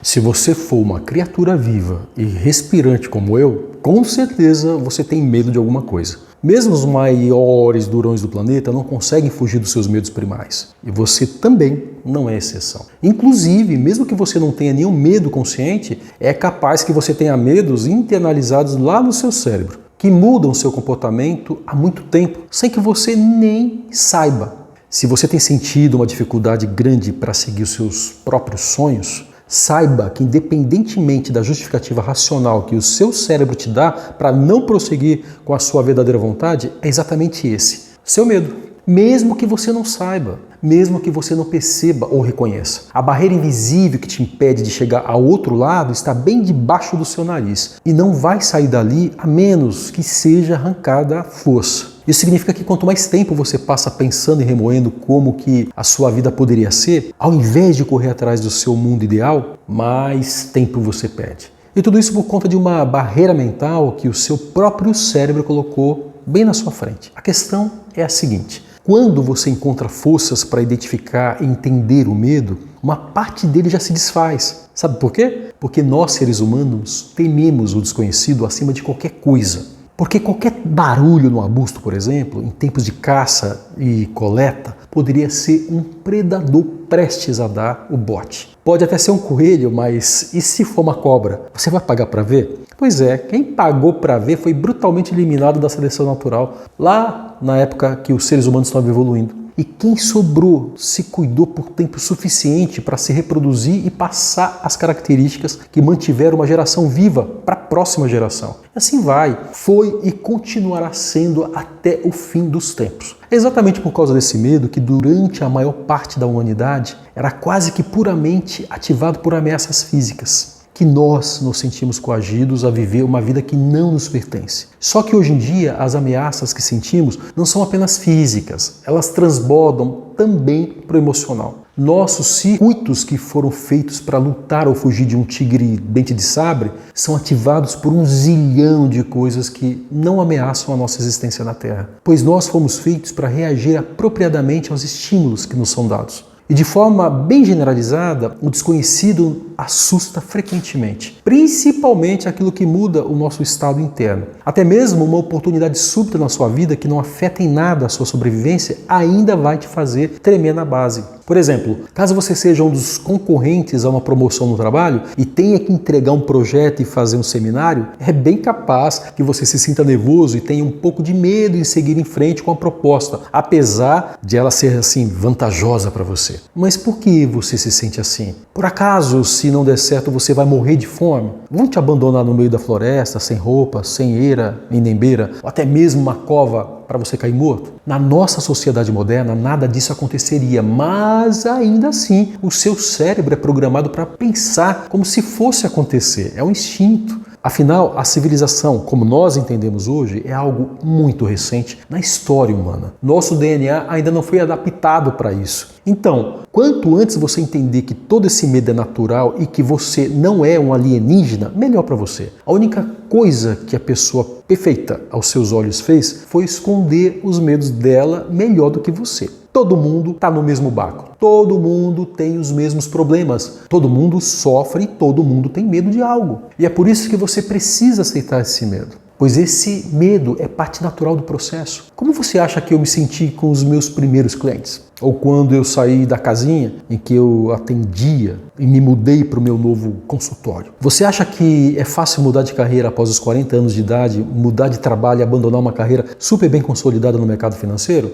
Se você for uma criatura viva e respirante como eu, com certeza você tem medo de alguma coisa. Mesmo os maiores durões do planeta não conseguem fugir dos seus medos primais. E você também não é exceção. Inclusive, mesmo que você não tenha nenhum medo consciente, é capaz que você tenha medos internalizados lá no seu cérebro, que mudam o seu comportamento há muito tempo, sem que você nem saiba. Se você tem sentido uma dificuldade grande para seguir os seus próprios sonhos, saiba que, independentemente da justificativa racional que o seu cérebro te dá para não prosseguir com a sua verdadeira vontade, é exatamente esse, seu medo. Mesmo que você não saiba, mesmo que você não perceba ou reconheça. A barreira invisível que te impede de chegar ao outro lado está bem debaixo do seu nariz e não vai sair dali a menos que seja arrancada à força. Isso significa que quanto mais tempo você passa pensando e remoendo como que a sua vida poderia ser, ao invés de correr atrás do seu mundo ideal, mais tempo você perde. E tudo isso por conta de uma barreira mental que o seu próprio cérebro colocou bem na sua frente. A questão é a seguinte: quando você encontra forças para identificar e entender o medo, uma parte dele já se desfaz. Sabe por quê? Porque nós, seres humanos, tememos o desconhecido acima de qualquer coisa. Porque qualquer barulho no arbusto, por exemplo, em tempos de caça e coleta, poderia ser um predador prestes a dar o bote. Pode até ser um coelho, mas e se for uma cobra? Você vai pagar para ver? Pois é, quem pagou para ver foi brutalmente eliminado da seleção natural, lá na época que os seres humanos estavam evoluindo. E quem sobrou se cuidou por tempo suficiente para se reproduzir e passar as características que mantiveram uma geração viva para a próxima geração. E assim vai, foi e continuará sendo até o fim dos tempos. É exatamente por causa desse medo que durante a maior parte da humanidade era quase que puramente ativado por ameaças físicas, que nós nos sentimos coagidos a viver uma vida que não nos pertence. Só que hoje em dia as ameaças que sentimos não são apenas físicas, elas transbordam também para o emocional. Nossos circuitos que foram feitos para lutar ou fugir de um tigre dente de sabre são ativados por um zilhão de coisas que não ameaçam a nossa existência na Terra, pois nós fomos feitos para reagir apropriadamente aos estímulos que nos são dados. E de forma bem generalizada, o desconhecido assusta frequentemente, principalmente aquilo que muda o nosso estado interno. Até mesmo uma oportunidade súbita na sua vida que não afeta em nada a sua sobrevivência ainda vai te fazer tremer na base. Por exemplo, caso você seja um dos concorrentes a uma promoção no trabalho e tenha que entregar um projeto e fazer um seminário, é bem capaz que você se sinta nervoso e tenha um pouco de medo em seguir em frente com a proposta, apesar de ela ser assim vantajosa para você. Mas por que você se sente assim? Por acaso, se não der certo, você vai morrer de fome? Vão te abandonar no meio da floresta, sem roupa, sem eira e nem beira, ou até mesmo uma cova para você cair morto? Na nossa sociedade moderna, nada disso aconteceria, mas ainda assim, o seu cérebro é programado para pensar como se fosse acontecer. É um instinto. Afinal, a civilização, como nós entendemos hoje, é algo muito recente na história humana. Nosso DNA ainda não foi adaptado para isso. Então, quanto antes você entender que todo esse medo é natural e que você não é um alienígena, melhor para você. A única coisa que a pessoa perfeita aos seus olhos fez foi esconder os medos dela melhor do que você. Todo mundo está no mesmo barco. Todo mundo tem os mesmos problemas. Todo mundo sofre e todo mundo tem medo de algo. E é por isso que você precisa aceitar esse medo. Pois esse medo é parte natural do processo. Como você acha que eu me senti com os meus primeiros clientes? Ou quando eu saí da casinha em que eu atendia e me mudei para o meu novo consultório? Você acha que é fácil mudar de carreira após os 40 anos de idade, mudar de trabalho e abandonar uma carreira super bem consolidada no mercado financeiro?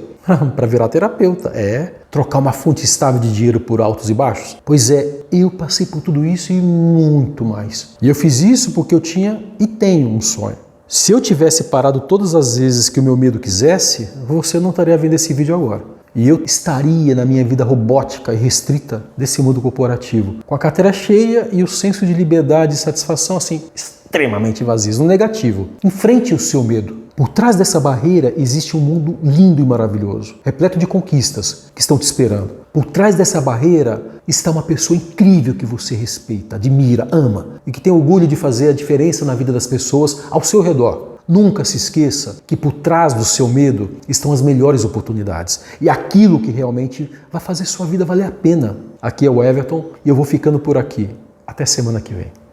Para virar terapeuta, trocar uma fonte estável de dinheiro por altos e baixos? Pois é, eu passei por tudo isso e muito mais. E eu fiz isso porque eu tinha e tenho um sonho. Se eu tivesse parado todas as vezes que o meu medo quisesse, você não estaria vendo esse vídeo agora. E eu estaria na minha vida robótica e restrita desse mundo corporativo, com a carteira cheia e o senso de liberdade e satisfação assim extremamente vazios, no negativo. Enfrente o seu medo. Por trás dessa barreira existe um mundo lindo e maravilhoso, repleto de conquistas que estão te esperando. Por trás dessa barreira está uma pessoa incrível que você respeita, admira, ama e que tem orgulho de fazer a diferença na vida das pessoas ao seu redor. Nunca se esqueça que por trás do seu medo estão as melhores oportunidades e aquilo que realmente vai fazer sua vida valer a pena. Aqui é o Everton e eu vou ficando por aqui. Até semana que vem.